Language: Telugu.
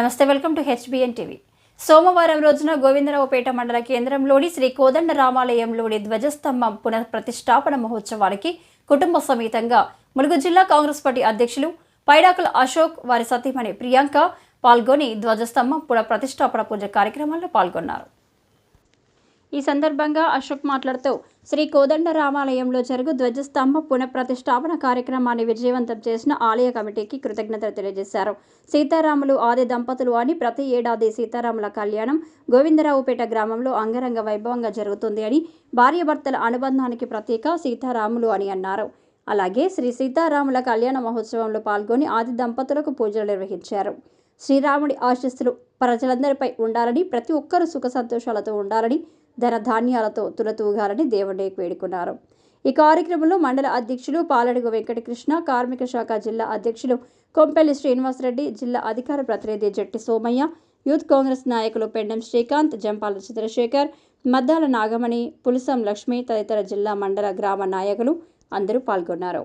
నమస్తే, వెల్కమ్ టు హెచ్బిఎన్ టీవీ. సోమవారం రోజున గోవిందరావుపేట మండల కేంద్రంలోని శ్రీ కోదండరామాలయంలోని ధ్వజస్తంభం పునఃప్రతిష్ఠాపన మహోత్సవానికి కుటుంబ సమేతంగా ములుగు జిల్లా కాంగ్రెస్ పార్టీ అధ్యక్షులు పైడాకుల అశోక్, వారి సతీమణి ప్రియాంక పాల్గొని ధ్వజస్తంభం పునఃప్రతిష్ఠాపన పూజ కార్యక్రమాల్లో పాల్గొన్నారు. ఈ సందర్భంగా అశోక్ మాట్లాడుతూ శ్రీ కోదండరామాలయంలో జరుగు ధ్వజస్తంభ పునఃప్రతిష్ఠాపన కార్యక్రమాన్ని విజయవంతం చేసిన ఆలయ కమిటీకి కృతజ్ఞతలు తెలియజేశారు. సీతారాములు ఆది దంపతులు అని ప్రతి ఏడాది సీతారాముల కళ్యాణం గోవిందరావుపేట గ్రామంలో అంగరంగ వైభవంగా జరుగుతుంది అని, భార్యాభర్తల అనుబంధానికి ప్రతీక సీతారాములు అని అన్నారు. అలాగే శ్రీ సీతారాముల కళ్యాణ మహోత్సవంలో పాల్గొని ఆది దంపతులకు పూజలు నిర్వహించారు. శ్రీరాముడి ఆశీస్సులు ప్రజలందరిపై ఉండాలని, ప్రతి ఒక్కరూ సుఖ సంతోషాలతో ఉండాలని, ధన ధాన్యాలతో తులతూగాలని దేవుడిని వేడుకున్నారు. ఈ కార్యక్రమంలో మండల అధ్యక్షులు పాలడుగు వెంకటకృష్ణ, కార్మిక శాఖ జిల్లా అధ్యక్షులు కొంపెల్లి శ్రీనివాసరెడ్డి, జిల్లా అధికార ప్రతినిధి జట్టి సోమయ్య, యూత్ కాంగ్రెస్ నాయకులు పెండెం శ్రీకాంత్, జంపాల చంద్రశేఖర్, మద్దాల నాగమణి, పులుసం లక్ష్మి తదితర జిల్లా మండల గ్రామ నాయకులు అందరూ పాల్గొన్నారు.